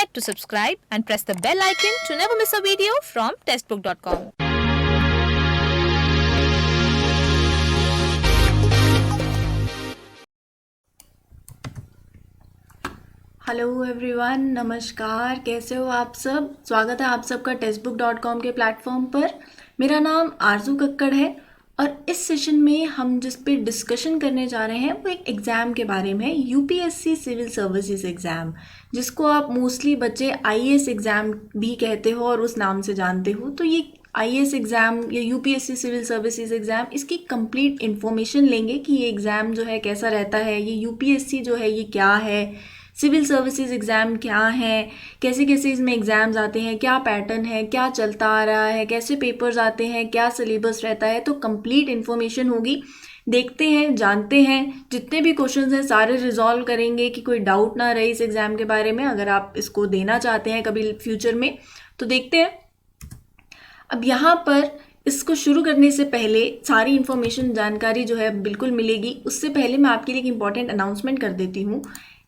forget to subscribe and press the bell icon to never miss a video from testbook.com. Hello everyone, नमस्कार। कैसे हो आप सब? स्वागत है आप सबका testbook.com के प्लेटफॉर्म पर। मेरा नाम आरजू कक्कड़ है और इस सेशन में हम जिस पे डिस्कशन करने जा रहे हैं वो एक एग्ज़ाम के बारे में है, यूपीएससी सिविल सर्विसेज एग्ज़ाम, जिसको आप मोस्टली बच्चे आईएएस एग्ज़ाम भी कहते हो और उस नाम से जानते हो। तो ये आईएएस एग्ज़ाम या यूपीएससी सिविल सर्विसेज एग्ज़ाम, इसकी कंप्लीट इन्फॉर्मेशन लेंगे कि ये एग्ज़ाम जो है कैसा रहता है, ये यूपीएससी जो है ये क्या है, सिविल सर्विसेज एग्ज़ाम क्या है, कैसे कैसे इसमें एग्ज़ाम्स आते हैं, क्या पैटर्न है, क्या चलता आ रहा है, कैसे पेपर्स आते हैं, क्या सिलेबस रहता है। तो कंप्लीट इन्फॉर्मेशन होगी। देखते हैं, जानते हैं, जितने भी क्वेश्चंस हैं सारे रिजॉल्व करेंगे कि कोई डाउट ना रहे इस एग्ज़ाम के बारे में, अगर आप इसको देना चाहते हैं कभी फ्यूचर में। तो देखते हैं। अब यहाँ पर इसको शुरू करने से पहले सारी इन्फॉर्मेशन, जानकारी जो है बिल्कुल मिलेगी। उससे पहले मैं आपके लिए एक इम्पॉर्टेंट अनाउंसमेंट कर देती हूँ।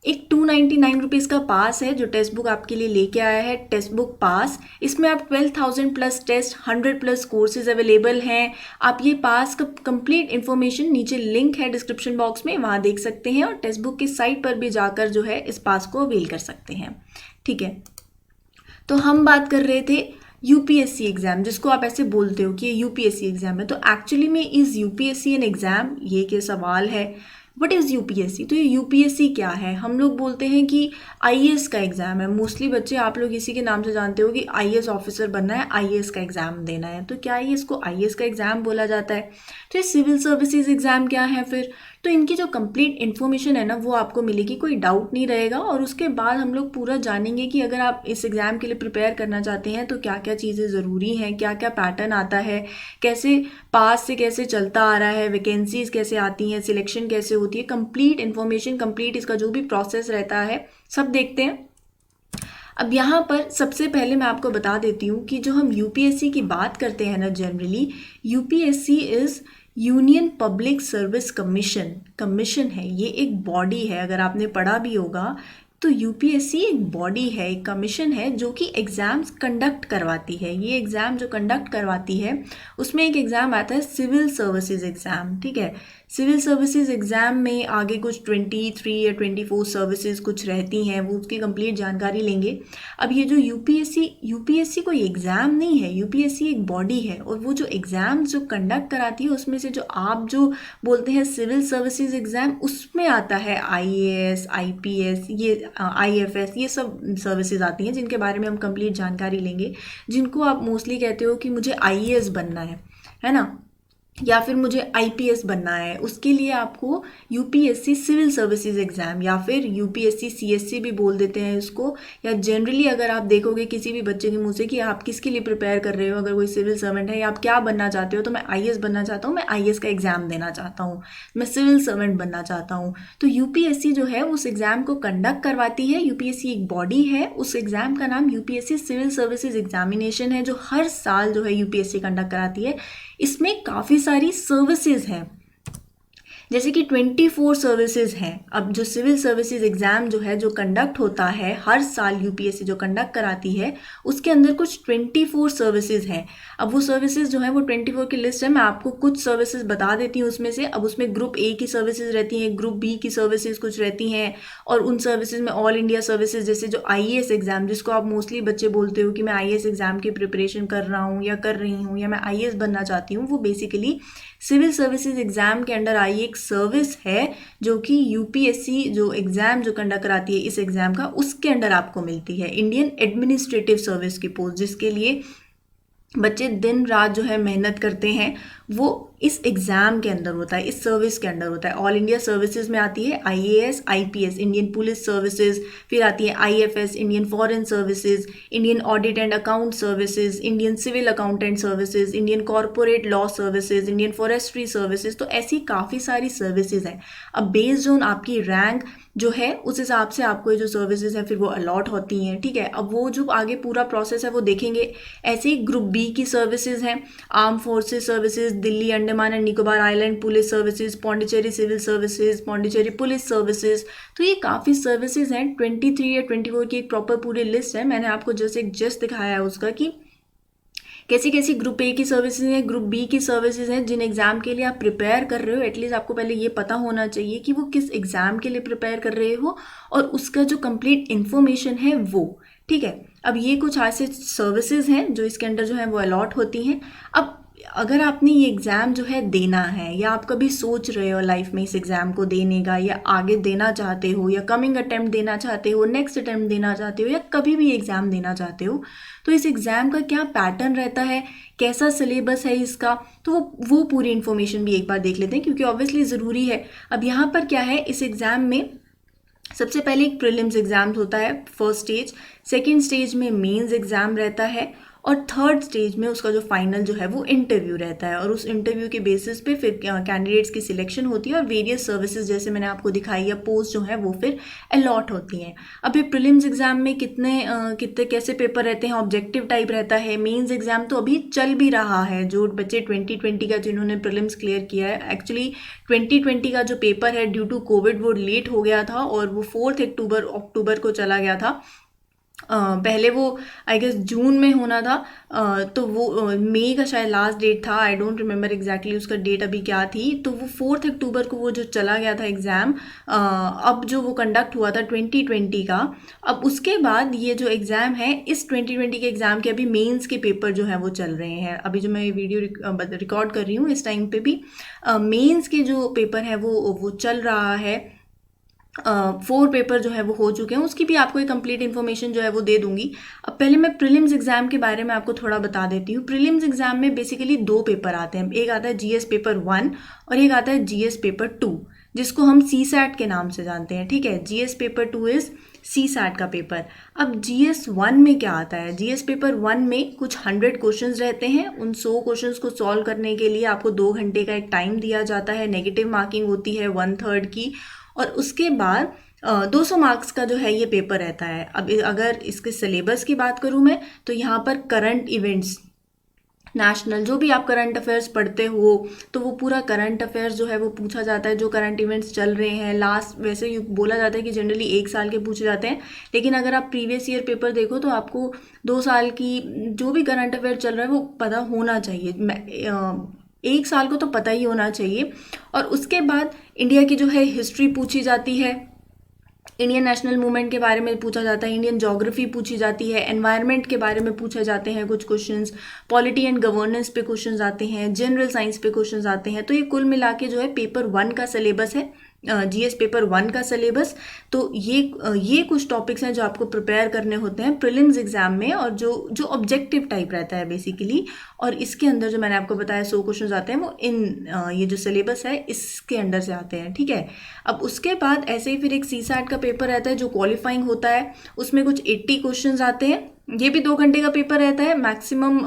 एक 299 रुपीज़ का पास है जो टेक्स्ट बुक आपके लिए लेके आया है, टेक्स्ट बुक पास। इसमें आप 12,000 plus test, 100 plus courses available हैं। आप ये पास का कंप्लीट इन्फॉर्मेशन, नीचे लिंक है डिस्क्रिप्शन बॉक्स में, वहाँ देख सकते हैं और टेक्स्ट बुक की साइट पर भी जाकर जो है इस पास को अवेल कर सकते हैं। ठीक है, तो हम बात कर रहे थे यूपीएससी एग्ज़ाम, जिसको आप ऐसे बोलते हो कि ये यूपीएससी एग्ज़ाम है। तो एक्चुअली में इज़ यूपीएससी एन एग्ज़ाम, ये के सवाल है। What is UPSC? तो ये यूपीएससी क्या है? हम लोग बोलते हैं कि आईएएस का एग्ज़ाम है। मोस्टली बच्चे आप लोग इसी के नाम से जानते हो कि आईएएस ऑफिसर बनना है, आईएएस का एग्ज़ाम देना है। तो क्या ये इसको आईएएस का एग्ज़ाम बोला जाता है? तो ये सिविल सर्विसेज एग्ज़ाम क्या है फिर? तो इनकी जो कंप्लीट इन्फॉर्मेशन है ना वो आपको मिलेगी, कोई डाउट नहीं रहेगा। और उसके बाद हम लोग पूरा जानेंगे कि अगर आप इस एग्ज़ाम के लिए प्रिपेयर करना चाहते हैं तो क्या क्या चीज़ें ज़रूरी हैं, क्या क्या पैटर्न आता है, कैसे पास से कैसे चलता आ रहा है, वैकेंसीज़ कैसे आती हैं, सिलेक्शन कैसे होती है, कंप्लीट इन्फॉर्मेशन, कंप्लीट इसका जो भी प्रोसेस रहता है सब देखते हैं। अब यहाँ पर सबसे पहले मैं आपको बता देती हूँ कि जो हम यूपीएससी की बात करते हैं ना, generally UPSC is union public service commission है। ये एक बॉडी है, अगर आपने पढ़ा भी होगा तो यूपीएससी एक बॉडी है, एक कमीशन है जो कि एग्ज़ाम्स कंडक्ट करवाती है। ये एग्ज़ाम जो कंडक्ट करवाती है उसमें एक एग्ज़ाम आता है सिविल सर्विसेज एग्ज़ाम। ठीक है, सिविल सर्विसेज एग्ज़ाम में आगे कुछ 23 या 24 सर्विसेज कुछ रहती हैं, वो उसकी कंप्लीट जानकारी लेंगे। अब ये जो यूपीएससी कोई एग्ज़ाम नहीं है, यूपीएससी एक बॉडी है और वो जो एग्ज़ाम जो कंडक्ट कराती है उसमें से जो आप जो बोलते हैं सिविल सर्विसेज एग्ज़ाम, उसमें आता है आईएएस, आईपीएस, ये आईएफएस, ये सब सर्विसेज आती हैं जिनके बारे में हम कंप्लीट जानकारी लेंगे। जिनको आप मोस्टली कहते हो कि मुझे आईएएस बनना है ना, या फिर मुझे आईपीएस बनना है, उसके लिए आपको यूपीएससी सिविल सर्विसेज एग्ज़ाम या फिर यूपीएससी सीएससी भी बोल देते हैं इसको। या जनरली अगर आप देखोगे किसी भी बच्चे के मुंह से कि आप किसके लिए प्रिपेयर कर रहे हो, अगर कोई सिविल सर्वेंट है या आप क्या बनना चाहते हो, तो मैं आईएएस बनना चाहता हूँ, मैं आईएएस का एग्ज़ाम देना चाहता हूँ, मैं सिविल सर्वेंट बनना चाहता हूँ। तो यूपीएससी जो है उस एग्ज़ाम को कंडक्ट करवाती है। यूपीएससी एक बॉडी है, उस एग्ज़ाम का नाम यूपीएससी सिविल सर्विसेज एग्जामिनेशन है, जो हर साल जो है यूपीएससी कंडक्ट कराती है। इसमें काफ़ी सारी सर्विसेज हैं, जैसे कि 24 सर्विसेज हैं। अब जो सिविल सर्विसेज एग्ज़ाम जो है जो कंडक्ट होता है हर साल, यूपीएससी जो कंडक्ट कराती है, उसके अंदर कुछ 24 सर्विसेज हैं। अब वो सर्विसेज जो है वो 24 की लिस्ट है, मैं आपको कुछ सर्विसेज बता देती हूँ उसमें से। अब उसमें ग्रुप ए की सर्विसेज रहती हैं, ग्रुप बी की सर्विसेज कुछ रहती हैं, और उन सर्विसेज में ऑल इंडिया सर्विसेज, जैसे जो आईएएस एग्ज़ाम, जिसको आप मोस्टली बच्चे बोलते हो कि मैं आईएएस एग्ज़ाम की प्रिपरेशन कर रहा हूँ या कर रही हूँ या मैं आईएएस बनना चाहती हूँ, वो बेसिकली सिविल सर्विसेज एग्ज़ाम के अंडर आई एक सर्विस है जो कि यूपीएससी जो एग्ज़ाम जो कंडक्ट कराती है इस एग्ज़ाम का, उसके अंडर आपको मिलती है। इंडियन एडमिनिस्ट्रेटिव सर्विस की पोस्ट, जिसके लिए बच्चे दिन रात जो है मेहनत करते हैं, वो इस एग्ज़ाम के अंदर होता है, इस सर्विस के अंदर होता है। ऑल इंडिया सर्विसेज में आती है IAS, IPS, Indian police services, फिर आती है IFS, Indian foreign services, Indian audit and account services, Indian civil accountant services, Indian corporate law services, Indian forestry services. तो ऐसी काफ़ी सारी सर्विसेज हैं। अब बेस्ड ऑन आपकी रैंक जो है उस हिसाब से आपको ये जो सर्विसेज हैं फिर वो अलॉट होती हैं। ठीक है, अब वो जो आगे पूरा प्रोसेस है वो देखेंगे। ऐसे ही ग्रुप बी की सर्विसेज हैं, arm forces services, Delhi under Andaman and Nicobar island police services, Pondicherry civil services, Pondicherry police services. तो ये काफ़ी सर्विसेज हैं। 23 या 24 की एक प्रॉपर पूरी लिस्ट है। मैंने आपको जस्ट एक दिखाया है उसका कि कैसी कैसी ग्रुप ए की सर्विसेज हैं, ग्रुप बी की सर्विसेज हैं। जिन एग्जाम के लिए आप प्रिपेयर कर रहे हो, एटलीस्ट आपको पहले ये पता होना चाहिए कि वो किस एग्जाम के लिए प्रिपेयर कर रहे हो और उसका जो कंप्लीट इन्फॉर्मेशन है वो, ठीक है। अब ये कुछ ऐसे सर्विसेज हैं जो इसके अंदर जो है वो अलॉट होती हैं। अब अगर आपने ये एग्ज़ाम जो है देना है, या आप कभी सोच रहे हो लाइफ में इस एग्ज़ाम को देने का, या आगे देना चाहते हो, या कमिंग अटेम्प्ट देना चाहते हो, नेक्स्ट अटेम्प्ट देना चाहते हो, या कभी भी एग्ज़ाम देना चाहते हो, तो इस एग्ज़ाम का क्या पैटर्न रहता है, कैसा सिलेबस है इसका, तो वो पूरी इन्फॉर्मेशन भी एक बार देख लेते हैं, क्योंकि ऑब्वियसली ज़रूरी है। अब यहाँ पर क्या है, इस एग्ज़ाम में सबसे पहले एक प्रीलिम्स एग्ज़ाम होता है, फर्स्ट स्टेज। सेकेंड स्टेज में मेंस एग्ज़ाम रहता है, और थर्ड स्टेज में उसका जो फाइनल जो है वो इंटरव्यू रहता है। और उस इंटरव्यू के बेसिस पे फिर कैंडिडेट्स की सिलेक्शन होती है, और वेरियस सर्विसेज जैसे मैंने आपको दिखाई या पोस्ट जो है वो फिर अलॉट होती हैं। अब ये प्रीलिम्स एग्जाम में कितने कैसे पेपर रहते हैं, ऑब्जेक्टिव टाइप रहता है। मेंस एग्जाम तो अभी चल भी रहा है। जो बच्चे 2020 का जिन्होंने प्रीलिम्स क्लियर किया है, एक्चुअली 2020 का जो पेपर है ड्यू टू कोविड वो लेट हो गया था, और वो 4 अक्टूबर को चला गया था। पहले वो आई गेस जून में होना था, तो वो मई का शायद लास्ट डेट था। आई डोंट रिमेम्बर एग्जैक्टली उसका डेट अभी क्या थी। तो वो 4 अक्टूबर को वो जो चला गया था एग्ज़ाम, अब जो वो कंडक्ट हुआ था 2020 का। अब उसके बाद ये जो एग्ज़ाम है, इस 2020 के एग्ज़ाम के अभी मेंस के पेपर जो है वो चल रहे हैं। अभी जो मैं ये वीडियो रिकॉर्ड कर रही हूँ इस टाइम पे भी मेंस के जो पेपर है वो चल रहा है। 4 पेपर जो है वो हो चुके हैं, उसकी भी आपको एक कंप्लीट इन्फॉर्मेशन जो है वो दे दूंगी। अब पहले मैं प्रीलिम्स एग्जाम के बारे में आपको थोड़ा बता देती हूँ। प्रीलिम्स एग्जाम में बेसिकली 2 पेपर आते हैं, एक आता है जीएस पेपर 1 और एक आता है जीएस पेपर 2, जिसको हम सीसैट के नाम से जानते हैं, ठीक है। जीएस पेपर 2 इज़ सीसैट का पेपर। अब जीएस 1 में क्या आता है, जीएस पेपर 1 में कुछ 100 क्वेश्चंस रहते हैं। उन 100 क्वेश्चंस को सॉल्व करने के लिए आपको 2 घंटे का एक टाइम दिया जाता है। नेगेटिव मार्किंग होती है 1/3 की, और उसके बाद 200 मार्क्स का जो है ये पेपर रहता है। अब अगर इसके सिलेबस की बात करूँ मैं, तो यहाँ पर करंट इवेंट्स, नेशनल जो भी आप करंट अफेयर्स पढ़ते हो, तो वो पूरा करंट अफेयर्स जो है वो पूछा जाता है। जो करंट इवेंट्स चल रहे हैं लास्ट, वैसे ही बोला जाता है कि जनरली 1 साल के पूछे जाते हैं, लेकिन अगर आप प्रीवियस ईयर पेपर देखो तो आपको 2 साल की जो भी करंट अफेयर चल रहा है वो पता होना चाहिए। 1 साल को तो पता ही होना चाहिए। और उसके बाद इंडिया की जो है हिस्ट्री पूछी जाती है, इंडियन नेशनल मूवमेंट के बारे में पूछा जाता है, इंडियन ज्योग्राफी पूछी जाती है, एनवायरनमेंट के बारे में पूछे जाते हैं कुछ क्वेश्चंस, पॉलिटी एंड गवर्नेंस पे क्वेश्चंस आते हैं, जनरल साइंस पे क्वेश्चंस आते हैं। तो ये कुल मिला के जो है पेपर 1 का सिलेबस है, जीएस पेपर 1 का सिलेबस। तो ये कुछ टॉपिक्स हैं जो आपको प्रिपेयर करने होते हैं प्रीलिम्स एग्जाम में, और जो ऑब्जेक्टिव टाइप रहता है बेसिकली। और इसके अंदर जो मैंने आपको बताया 100 क्वेश्चन आते हैं, वो ये जो सिलेबस है इसके अंदर से आते हैं, ठीक है। अब उसके बाद ऐसे ही फिर एक सीसैट का पेपर रहता है जो क्वालिफाइंग होता है। उसमें कुछ 80 क्वेश्चन आते हैं। ये भी 2 घंटे का पेपर रहता है, मैक्सिमम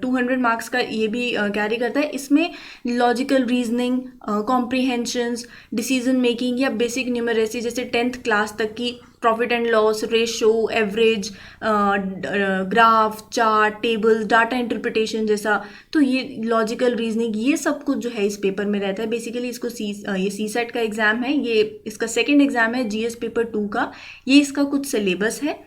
200 मार्क्स का ये भी कैरी करता है। इसमें logical reasoning, comprehensions, decision making या बेसिक न्यूमरेसी जैसे 10th क्लास तक की, profit and loss, ratio, average, graph, chart, tables, data interpretation जैसा, तो ये लॉजिकल रीजनिंग, ये सब कुछ जो है इस पेपर में रहता है। बेसिकली इसको ये सीसेट का एग्जाम है, ये इसका सेकेंड एग्जाम है जीएस पेपर 2 का। ये इसका कुछ सिलेबस है,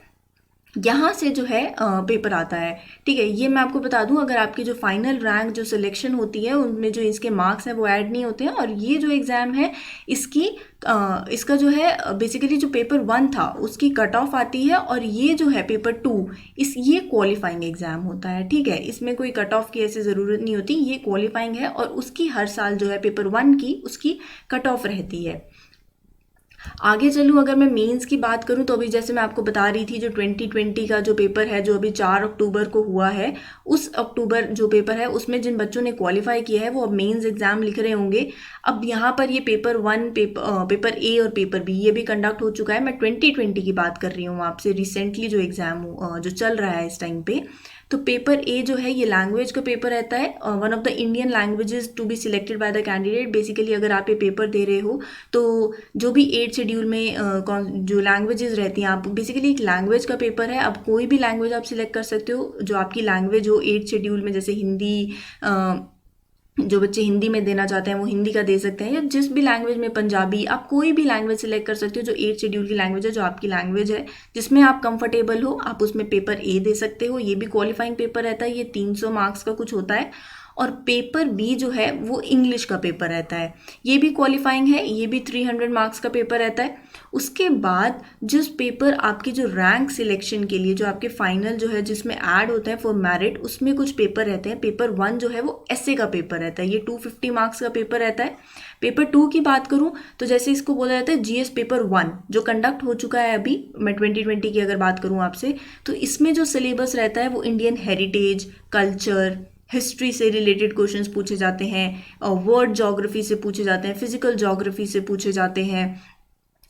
यहाँ से जो है पेपर आता है, ठीक है। ये मैं आपको बता दूं, अगर आपकी जो फाइनल रैंक जो सिलेक्शन होती है उनमें जो इसके मार्क्स हैं वो ऐड नहीं होते हैं। और ये जो एग्ज़ाम है इसका जो है बेसिकली जो पेपर 1 था उसकी कट ऑफ आती है, और ये जो है पेपर 2 ये क्वालिफाइंग एग्ज़ाम होता है, ठीक है। इसमें कोई कट ऑफ की ऐसी ज़रूरत नहीं होती, ये क्वालिफाइंग है, और उसकी हर साल जो है पेपर 1 की उसकी कट ऑफ रहती है। आगे चलूँ, अगर मैं मेंस की बात करूँ, तो अभी जैसे मैं आपको बता रही थी जो 2020 का जो पेपर है जो अभी 4 अक्टूबर को हुआ है, उस अक्टूबर जो पेपर है उसमें जिन बच्चों ने क्वालिफाई किया है वो अब मेंस एग्जाम लिख रहे होंगे। अब यहाँ पर ये पेपर 1, पेपर ए और पेपर बी ये भी कंडक्ट हो चुका है। मैं 2020 की बात कर रही हूँ आपसे, रिसेंटली जो एग्ज़ाम जो चल रहा है इस टाइम पे। तो पेपर ए जो है ये लैंग्वेज का पेपर रहता है, one of the Indian languages to be selected by the candidate. Basically अगर आप ये पेपर दे रहे हो तो जो भी 8th शेड्यूल में जो लैंग्वेजेस रहती हैं, आप बेसिकली एक लैंग्वेज का पेपर है। अब कोई भी लैंग्वेज आप सिलेक्ट कर सकते हो जो आपकी लैंग्वेज हो 8th शेड्यूल में, जैसे हिंदी, जो बच्चे हिंदी में देना चाहते हैं वो हिंदी का दे सकते हैं, या जिस भी लैंग्वेज में, पंजाबी, आप कोई भी लैंग्वेज सिलेक्ट कर सकते हो जो 8th शेड्यूल की लैंग्वेज है, जो आपकी लैंग्वेज है जिसमें आप कंफर्टेबल हो, आप उसमें पेपर ए दे सकते हो। ये भी क्वालिफाइंग पेपर रहता है, ये 300 मार्क्स का कुछ होता है। और पेपर बी जो है वो इंग्लिश का पेपर रहता है, ये भी क्वालिफाइंग है, ये भी 300 मार्क्स का पेपर रहता है। उसके बाद जिस पेपर आपकी जो रैंक सिलेक्शन के लिए, जो आपके फाइनल जो है जिसमें ऐड होते हैं फॉर मेरिट, उसमें कुछ पेपर रहते हैं। पेपर 1 जो है वो एसए का पेपर रहता है, ये 250 मार्क्स का पेपर रहता है। पेपर 2 की बात करूं तो जैसे इसको बोला जाता है जीएस पेपर 1, जो कंडक्ट हो चुका है अभी, मैं 2020 की अगर बात करूं आपसे, तो इसमें जो सिलेबस रहता है वो इंडियन हेरिटेज, कल्चर, हिस्ट्री से रिलेटेड क्वेश्चंस पूछे जाते हैं, वर्ड ज्योग्राफी से पूछे जाते हैं, फिजिकल ज्योग्राफी से पूछे जाते हैं,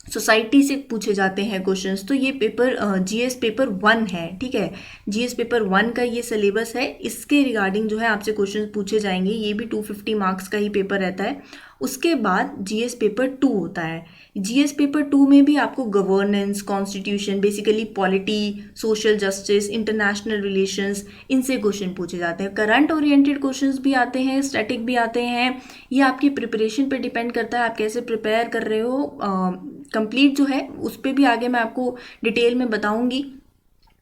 सोसाइटी से पूछे जाते हैं क्वेश्चंस। तो ये पेपर जीएस पेपर 1 है, ठीक है। जीएस पेपर 1 का ये सिलेबस है, इसके रिगार्डिंग जो है आपसे क्वेश्चंस पूछे जाएंगे। ये भी 250 मार्क्स का ही पेपर रहता है। उसके बाद जीएस पेपर 2 होता है। जीएस पेपर 2 में भी आपको governance, constitution, basically polity, social justice, international relations, इनसे क्वेश्चन पूछे जाते हैं। करंट ओरिएंटेड क्वेश्चंस भी आते हैं, स्टैटिक भी आते हैं। ये आपकी प्रिपरेशन पे डिपेंड करता है, आप कैसे प्रिपेयर कर रहे हो। कंप्लीट जो है उस पर भी आगे मैं आपको डिटेल में बताऊंगी।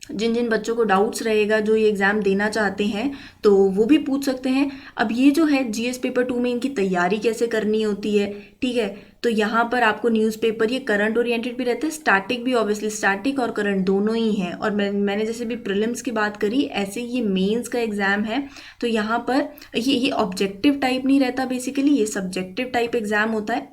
जिन जिन बच्चों को डाउट्स रहेगा, जो ये एग्ज़ाम देना चाहते हैं, तो वो भी पूछ सकते हैं। अब ये जो है जीएस पेपर 2 में इनकी तैयारी कैसे करनी होती है, ठीक है। तो यहाँ पर आपको न्यूज़पेपर, ये करंट ओरिएंटेड भी रहता है, स्टैटिक भी, ऑब्वियसली स्टैटिक और करंट दोनों ही हैं। और मैंने जैसे भी प्रीलिम्स की बात करी, ऐसे ये मेंस का एग्ज़ाम है। तो यहाँ पर ये ऑब्जेक्टिव टाइप नहीं रहता, बेसिकली ये सब्जेक्टिव टाइप एग्ज़ाम होता है।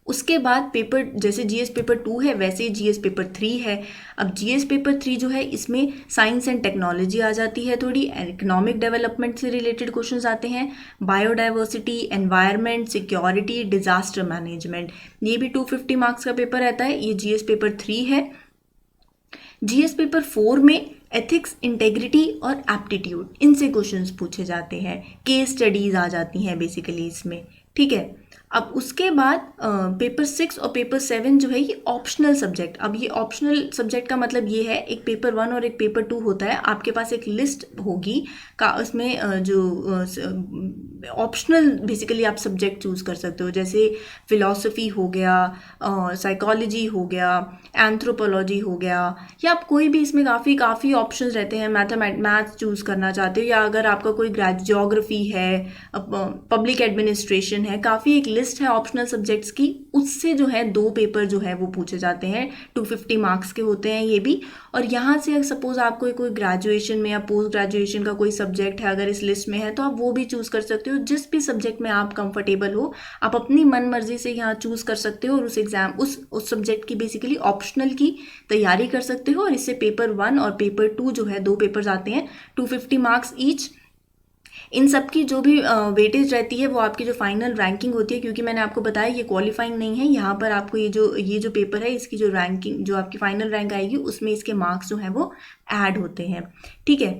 उसके बाद पेपर, जैसे जीएस पेपर 2 है वैसे ही जीएस पेपर 3 है। अब जीएस पेपर 3 जो है इसमें साइंस एंड टेक्नोलॉजी आ जाती है, थोड़ी इकोनॉमिक डेवलपमेंट से रिलेटेड क्वेश्चंस आते हैं, biodiversity, environment, security, disaster management. ये भी 250 मार्क्स का पेपर रहता है, ये जीएस पेपर 3 है। जीएस पेपर 4 में एथिक्स, इंटेग्रिटी और एप्टीट्यूड, इनसे क्वेश्चंस पूछे जाते हैं। केस स्टडीज आ जाती हैं बेसिकली इसमें, ठीक है। अब उसके बाद पेपर 6 और पेपर 7 जो है ये ऑप्शनल सब्जेक्ट। अब ये ऑप्शनल सब्जेक्ट का मतलब ये है, एक पेपर 1 और एक पेपर 2 होता है। आपके पास एक लिस्ट होगी का, उसमें जो ऑप्शनल बेसिकली आप सब्जेक्ट चूज़ कर सकते हो, जैसे फिलॉसफी हो गया, साइकोलॉजी हो गया, एंथ्रोपोलॉजी हो गया, या आप कोई भी, इसमें काफ़ी ऑप्शंस रहते हैं। मैथ्स चूज़ करना चाहते हो, या अगर आपका कोई ज्योग्राफी है, पब्लिक एडमिनिस्ट्रेशन है, काफ़ी एक लिस्ट है ऑप्शनल सब्जेक्ट्स की। उससे जो है 2 पेपर जो है वो पूछे जाते हैं, 250 मार्क्स के होते हैं ये भी। और यहाँ से सपोज आपको कोई ग्रेजुएशन में या पोस्ट ग्रेजुएशन का कोई सब्जेक्ट है, अगर इस लिस्ट में है, तो आप वो भी चूज़ कर सकते हो। जिस भी सब्जेक्ट में आप कंफर्टेबल हो, आप अपनी मन मर्जी से यहाँ चूज़ कर सकते हो, और उस एग्जाम उस सब्जेक्ट की बेसिकली ऑप्शनल की तैयारी कर सकते हो। और इससे पेपर 1 और पेपर 2 जो है 2 पेपर्स आते हैं, 250 मार्क्स ईच। इन सब की जो भी वेटेज रहती है वो आपकी जो फाइनल रैंकिंग होती है, क्योंकि मैंने आपको बताया ये क्वालिफाइंग नहीं है, यहाँ पर आपको ये जो पेपर है इसकी जो रैंकिंग, जो आपकी फाइनल रैंक आएगी उसमें इसके मार्क्स जो हैं वो ऐड होते हैं, ठीक है।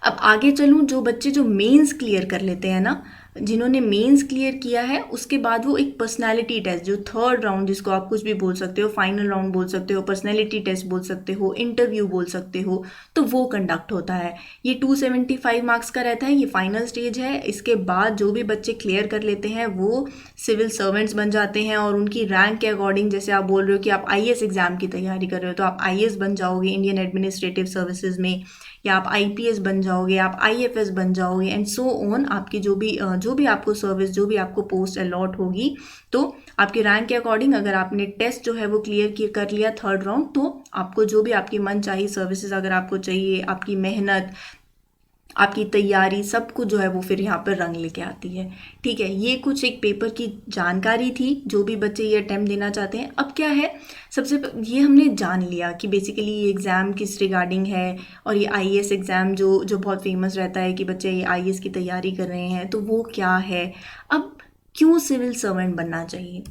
अब आगे चलूँ, जो बच्चे जो मेंस क्लियर कर लेते हैं ना, जिन्होंने मेंस क्लियर किया है, उसके बाद वो एक पर्सनालिटी टेस्ट, जो 3rd राउंड, जिसको आप कुछ भी बोल सकते हो, फाइनल राउंड बोल सकते हो, पर्सनालिटी टेस्ट बोल सकते हो, इंटरव्यू बोल सकते हो, तो वो कंडक्ट होता है। ये 275 मार्क्स का रहता है, ये फाइनल स्टेज है। इसके बाद जो भी बच्चे क्लियर कर लेते हैं वो सिविल सर्वेंट्स बन जाते हैं, और उनकी रैंक के अकॉर्डिंग, जैसे आप बोल रहे हो कि आप आईएएस एग्जाम की तैयारी कर रहे हो, तो आप आईएएस बन जाओगे इंडियन एडमिनिस्ट्रेटिव सर्विसेज में, या आप आईपीएस बन जाओगे, आप आईएफएस बन जाओगे, एंड सो ऑन। आपकी जो भी आपको सर्विस, जो भी आपको पोस्ट अलॉट होगी, तो आपकी रैंक के अकॉर्डिंग, अगर आपने टेस्ट जो है वो क्लियर कर लिया 3rd राउंड, तो आपको जो भी आपकी मन चाहिए सर्विसेज अगर आपको चाहिए, आपकी मेहनत, आपकी तैयारी, सब कुछ जो है वो फिर यहाँ पर रंग लेके आती है, ठीक है। ये कुछ एक पेपर की जानकारी थी, जो भी बच्चे ये अटेम्प्ट देना चाहते हैं। अब क्या है, ये हमने जान लिया कि बेसिकली ये एग्ज़ाम किस रिगार्डिंग है, और ये आईएएस एग्ज़ाम जो बहुत फेमस रहता है कि बच्चे ये आईएएस की तैयारी कर रहे हैं, तो वो क्या है। अब क्यों सिविल सर्वेंट बनना चाहिए,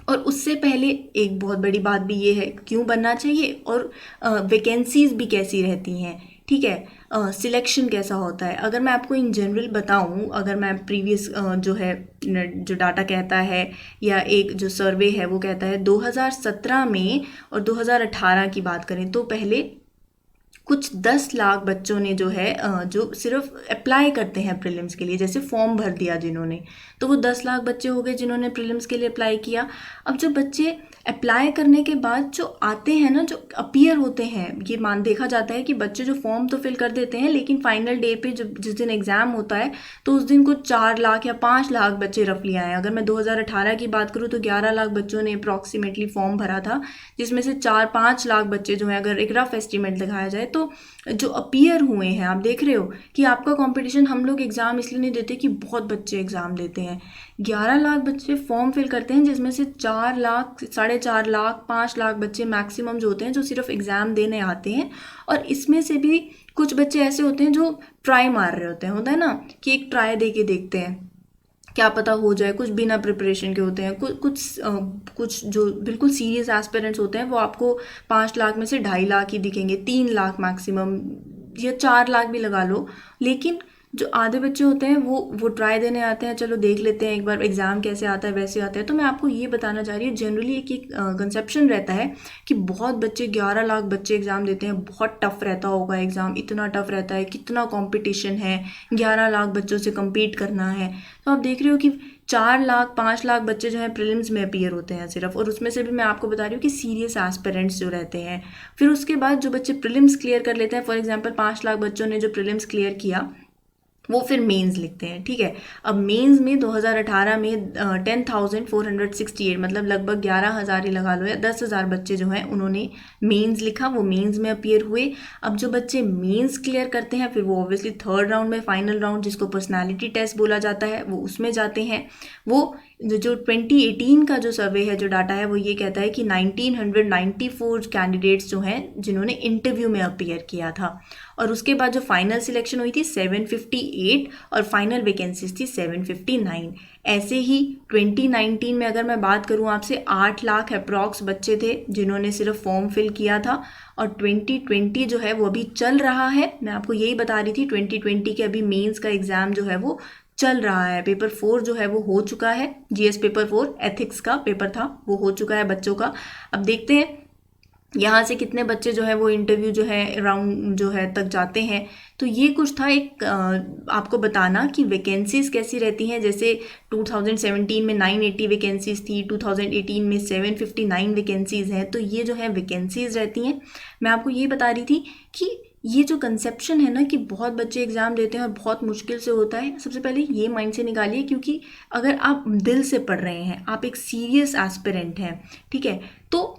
और उससे पहले एक बहुत बड़ी बात भी ये है, क्यों बनना चाहिए, और वैकेंसीज भी कैसी रहती हैं, ठीक है। सिलेक्शन कैसा होता है। अगर मैं आपको इन जनरल बताऊं, अगर मैं प्रीवियस जो डाटा कहता है, या एक जो सर्वे है वो कहता है 2017 में और 2018 की बात करें, तो पहले कुछ 10 लाख बच्चों ने जो है जो सिर्फ अप्लाई करते हैं प्रीलिम्स के लिए, जैसे फॉर्म भर दिया जिन्होंने, तो वो 10 लाख बच्चे हो गए जिन्होंने प्रीलिम्स के लिए अप्लाई किया। अब जो बच्चे अप्लाई करने के बाद जो आते हैं ना, जो अपीयर होते हैं, ये मान देखा जाता है कि बच्चे जो फॉर्म तो फिल कर देते हैं, लेकिन फाइनल डे पे जब जिस दिन एग्ज़ाम होता है तो उस दिन कुछ 4 लाख या 5 लाख बच्चे रफली आए हैं। अगर मैं 2018 की बात करूँ तो 11 लाख बच्चों ने अप्रॉक्सीमेटली फॉर्म भरा था, जिसमें से 4-5 लाख बच्चे जो हैं, अगर एक रफ एस्टिमेट लगाया जाए तो जो अपीयर हुए हैं, आप देख रहे हो कि आपका कंपटीशन, हम लोग एग्ज़ाम इसलिए नहीं देते कि बहुत बच्चे एग्ज़ाम देते हैं। 11 लाख बच्चे फॉर्म फिल करते हैं, जिसमें से 4 लाख, 4.5 लाख, 5 लाख बच्चे मैक्सिमम जो होते हैं जो सिर्फ एग्ज़ाम देने आते हैं। और इसमें से भी कुछ बच्चे ऐसे होते हैं जो ट्राई मार रहे होते हैं, होता है ना कि एक ट्राई दे के देखते हैं, क्या पता हो जाए। कुछ बिना प्रिपरेशन के होते हैं, कुछ जो बिल्कुल सीरियस एस्पिरेंट्स होते हैं वो आपको 5 लाख में से 2.5 लाख ही दिखेंगे, 3 लाख मैक्सिमम, या 4 लाख भी लगा लो। लेकिन जो आधे बच्चे होते हैं वो ट्राई देने आते हैं, चलो देख लेते हैं एक बार एग्ज़ाम कैसे आता है वैसे आता है। तो मैं आपको ये बताना चाह रही हूँ, जनरली एक कंसेप्शन रहता है कि बहुत बच्चे, 11 लाख बच्चे एग्ज़ाम देते हैं, बहुत टफ रहता होगा एग्ज़ाम, इतना टफ रहता है, कितना कंपटीशन है, 11 लाख बच्चों से compete करना है। तो आप देख रहे हो कि 4 लाख 5 लाख बच्चे जो हैं प्रीलिम्स में अपीयर होते हैं सिर्फ, और उसमें से भी मैं आपको बता रही हूँ कि सीरियस एस्पिरेंट्स जो रहते हैं। फिर उसके बाद जो बच्चे प्रीलिम्स क्लियर कर लेते हैं, फॉर एग्जांपल 5 लाख बच्चों ने जो प्रीलिम्स क्लियर किया, वो फिर मेंस लिखते हैं, ठीक है। अब मेंस में 2018 में 10,468, मतलब लगभग 11,000 ही लगा लो या 10,000 बच्चे जो हैं उन्होंने मेंस लिखा, वो मेंस में अपीयर हुए। अब जो बच्चे मेंस क्लियर करते हैं फिर वो ऑब्वियसली थर्ड राउंड में, फाइनल राउंड जिसको पर्सनालिटी टेस्ट बोला जाता है, वो उसमें जाते हैं। वो जो 2018 का जो सर्वे है, जो डाटा है, वो ये कहता है कि 1994 कैंडिडेट्स जो हैं जिन्होंने इंटरव्यू में अपीयर किया था, और उसके बाद जो फाइनल सिलेक्शन हुई थी 758 और फाइनल वैकेंसीज थी 759। ऐसे ही 2019 में अगर मैं बात करूं आपसे, 8 लाख अप्रॉक्स बच्चे थे जिन्होंने सिर्फ फॉर्म फिल किया था। और 2020 जो है वो अभी चल रहा है, मैं आपको यही बता रही थी, 2020 के अभी मेंस का एग्ज़ाम जो है वो चल रहा है। पेपर 4 जो है वो हो चुका है, जीएस पेपर 4 एथिक्स का पेपर था, वो हो चुका है बच्चों का। अब देखते हैं यहाँ से कितने बच्चे जो है वो इंटरव्यू जो है राउंड जो है तक जाते हैं। तो ये कुछ था एक आपको बताना कि वैकेंसीज़ कैसी रहती हैं। जैसे 2017 में 980 वैकेंसीज़ थी, 2018 में 759 वैकेंसीज़ हैं। तो ये जो है वैकेंसीज़ रहती हैं। मैं आपको ये बता रही थी कि ये जो कंसेप्शन है ना कि बहुत बच्चे एग्ज़ाम देते हैं और बहुत मुश्किल से होता है, सबसे पहले ये माइंड से निकालिए, क्योंकि अगर आप दिल से पढ़ रहे हैं, आप एक सीरियस एस्पिरेंट हैं, ठीक है, तो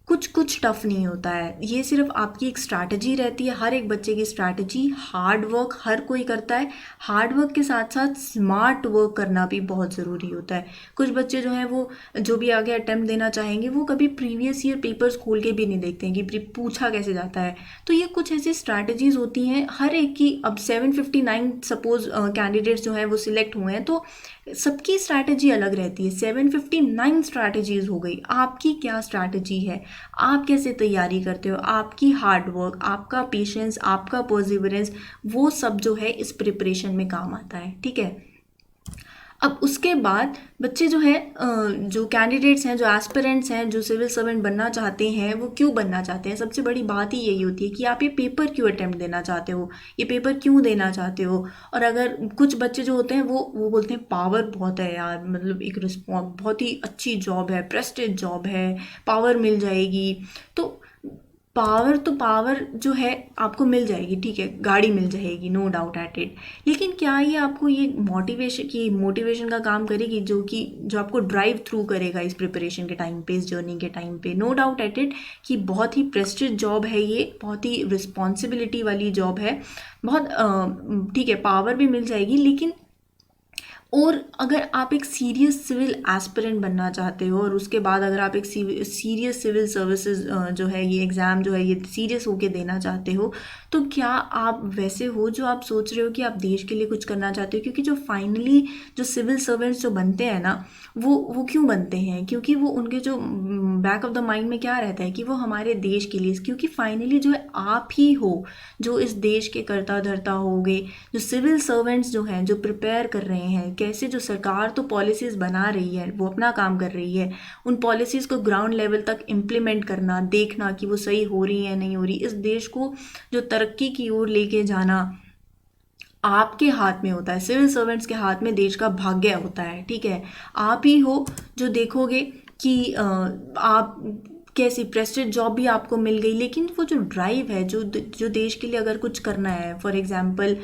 कुछ टफ नहीं होता है। ये सिर्फ आपकी एक स्ट्रैटेजी रहती है, हर एक बच्चे की स्ट्रैटेजी। हार्ड वर्क हर कोई करता है, हार्ड वर्क के साथ साथ स्मार्ट वर्क करना भी बहुत ज़रूरी होता है। कुछ बच्चे जो हैं वो जो भी आगे अटेम्प्ट देना चाहेंगे वो कभी प्रीवियस ईयर पेपर्स खोल के भी नहीं देखते हैं कि पूछा कैसे जाता है। तो ये कुछ ऐसी स्ट्रैटेजीज़ होती हैं हर एक की। अब 759 सपोज कैंडिडेट्स जो हैं वो सिलेक्ट हुए हैं, तो सबकी स्ट्रैटेजी अलग रहती है। 759 स्ट्रैटेजीज हो गई, आपकी क्या स्ट्रैटेजी है, आप कैसे तैयारी करते हो, आपकी हार्ड वर्क, आपका पेशेंस, आपका परसिवरेंस, वो सब जो है इस प्रिपरेशन में काम आता है, ठीक है। अब उसके बाद बच्चे जो हैं जो कैंडिडेट्स हैं, जो एस्पिरेंट्स हैं, जो सिविल सर्वेंट बनना चाहते हैं, वो क्यों बनना चाहते हैं, सबसे बड़ी बात ही यही होती है कि आप ये पेपर क्यों अटेम्प्ट देना चाहते हो, ये पेपर क्यों देना चाहते हो। और अगर कुछ बच्चे जो होते हैं वो बोलते हैं पावर बहुत है यार, मतलब एक बहुत ही अच्छी जॉब है, प्रेस्टीज जॉब है, पावर मिल जाएगी। तो पावर जो है आपको मिल जाएगी, ठीक है, गाड़ी मिल जाएगी, नो डाउट एट इट। लेकिन क्या ये आपको ये मोटिवेशन का काम करेगी, जो आपको ड्राइव थ्रू करेगा इस प्रिपरेशन के टाइम पे, इस जर्नी के टाइम पे। नो डाउट एट इट कि बहुत ही प्रेस्टीज जॉब है ये, बहुत ही रिस्पॉन्सिबिलिटी वाली जॉब है, बहुत ठीक है, पावर भी मिल जाएगी। लेकिन और अगर आप एक सीरियस सिविल एस्पिरेंट बनना चाहते हो, और उसके बाद अगर आप एक सीरियस सिविल सर्विसेज जो है ये एग्ज़ाम जो है ये सीरियस होके देना चाहते हो, तो क्या आप वैसे हो जो आप सोच रहे हो कि आप देश के लिए कुछ करना चाहते हो। क्योंकि जो फाइनली जो सिविल सर्वेंट्स जो बनते हैं ना, वो क्यों बनते हैं, क्योंकि वो उनके जो बैक ऑफ द माइंड में क्या रहता है कि वो हमारे देश के लिए, क्योंकि फाइनली जो है आप ही हो जो इस देश के कर्ता धर्ता होगे। जो सिविल सर्वेंट्स जो हैं, जो प्रिपेयर कर रहे हैं, कैसे जो सरकार तो पॉलिसीज़ बना रही है, वो अपना काम कर रही है, उन पॉलिसीज़ को ग्राउंड लेवल तक इम्प्लीमेंट करना, देखना कि वो सही हो रही है नहीं हो रही, इस देश को जो तरक्की की ओर लेके जाना आपके हाथ में होता है। सिविल सर्वेंट्स के हाथ में देश का भाग्य होता है, ठीक है। आप ही हो जो देखोगे कि आप कैसी प्रेस्टीज जॉब भी आपको मिल गई, लेकिन वो जो ड्राइव है, जो देश के लिए अगर कुछ करना है, फॉर एग्जांपल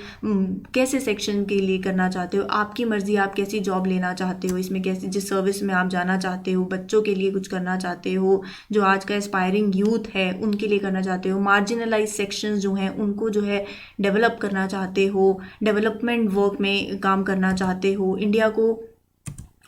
कैसे सेक्शन के लिए करना चाहते हो, आपकी मर्जी, आप कैसी जॉब लेना चाहते हो, इसमें कैसी जिस सर्विस में आप जाना चाहते हो, बच्चों के लिए कुछ करना चाहते हो, जो आज का एस्पायरिंग यूथ है उनके लिए करना चाहते हो, मार्जिनलाइज सेक्शंस जो हैं उनको जो है डेवलप करना चाहते हो, डेवलपमेंट वर्क में काम करना चाहते हो, इंडिया को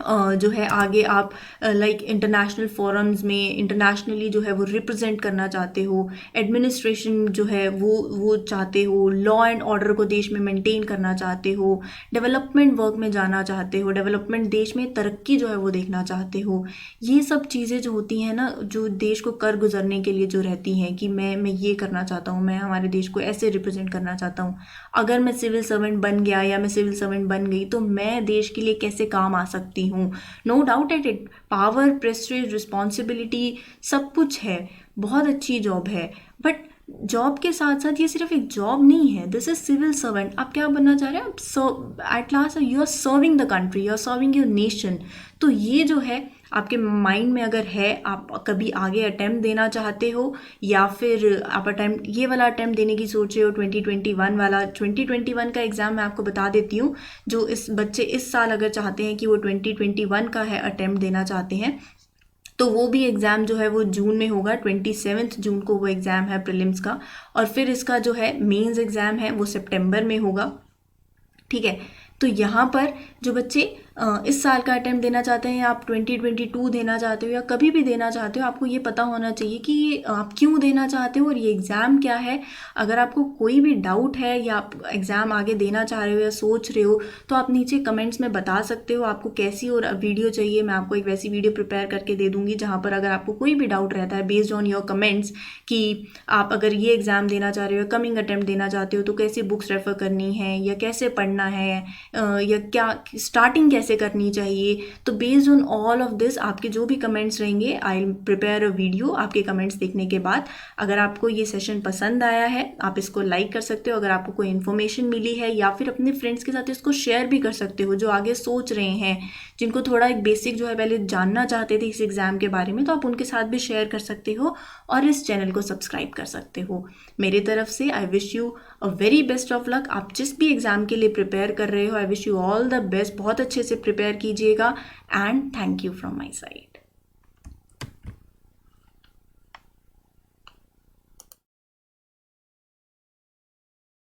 जो है आगे आप लाइक इंटरनेशनल फोरम्स में इंटरनेशनली जो है वो रिप्रेजेंट करना चाहते हो, एडमिनिस्ट्रेशन जो है वो चाहते हो, लॉ एंड ऑर्डर को देश में मेंटेन करना चाहते हो, डेवलपमेंट वर्क में जाना चाहते हो, डेवलपमेंट देश में तरक्की जो है वो देखना चाहते हो। ये सब चीज़ें जो होती हैं ना, जो देश को कर गुजरने के लिए जो रहती हैं कि मैं ये करना चाहता हूँ, मैं हमारे देश को ऐसे रिप्रेजेंट करना चाहता हूँ, अगर मैं सिविल सर्वेंट बन गया या मैं सिविल सर्वेंट बन गई तो मैं देश के लिए कैसे काम आ सकती हूँ। No doubt at it, power, prestige, responsibility सब कुछ है, बहुत अच्छी जॉब है, बट जॉब के साथ साथ ये सिर्फ एक जॉब नहीं है। This is civil servant. आप क्या बनना चाह रहे हैं? आप at last you are serving the country, you are serving your nation. तो ये जो है आपके माइंड में अगर है, आप कभी आगे अटेम्प्ट देना चाहते हो या फिर आप अटेम्प्ट ये वाला अटेम्प्ट देने की सोच रहे हो 2021 वाला, 2021 का एग्ज़ाम मैं आपको बता देती हूँ। जो इस बच्चे इस साल अगर चाहते हैं कि वो 2021 का है अटेम्प्ट देना चाहते हैं, तो वो भी एग्ज़ाम जो है वो जून में होगा, 27 जून को वो एग्ज़ाम है प्रीलिम्स का, और फिर इसका जो है मेंस एग्ज़ाम है वो सितंबर में होगा, ठीक है। तो यहाँ पर जो बच्चे इस साल का अटेम्प्ट देना चाहते हैं, या आप 2022 देना चाहते हो या कभी भी देना चाहते हो, आपको ये पता होना चाहिए कि ये आप क्यों देना चाहते हो और ये एग्ज़ाम क्या है। अगर आपको कोई भी डाउट है या आप एग्ज़ाम आगे देना चाह रहे हो या सोच रहे हो, तो आप नीचे कमेंट्स में बता सकते हो आपको कैसी और वीडियो चाहिए। मैं आपको एक वैसी वीडियो प्रिपेयर करके दे दूँगी जहाँ पर अगर आपको कोई भी डाउट रहता है बेस्ड ऑन योर कमेंट्स कि आप अगर ये एग्ज़ाम देना चाह रहे हो, कमिंग अटेम्प्ट देना चाहते हो, तो कैसी बुक्स रेफ़र करनी है या कैसे पढ़ना है, या क्या स्टार्टिंग कैसे करनी चाहिए। तो based on all of this आपके जो भी कमेंट्स रहेंगे, I will prepare a video आपके कमेंट्स देखने के बाद। अगर आपको ये सेशन पसंद आया है, आप इसको लाइक कर सकते हो। अगर आपको कोई इन्फॉर्मेशन मिली है, या फिर अपने फ्रेंड्स के साथ इसको शेयर भी कर सकते हो जो आगे सोच रहे हैं, जिनको थोड़ा एक बेसिक जो है पहले जानना चाहते थे इस एग्ज़ाम के बारे में, तो आप उनके साथ भी शेयर कर सकते हो और इस चैनल को सब्सक्राइब कर सकते हो। मेरी तरफ से I wish you a very best of luck. आप जिस भी एग्ज़ाम के लिए प्रिपेयर कर रहे हो, I wish you all the best. बहुत अच्छे से प्रिपेयर कीजिएगा and thank you from my side.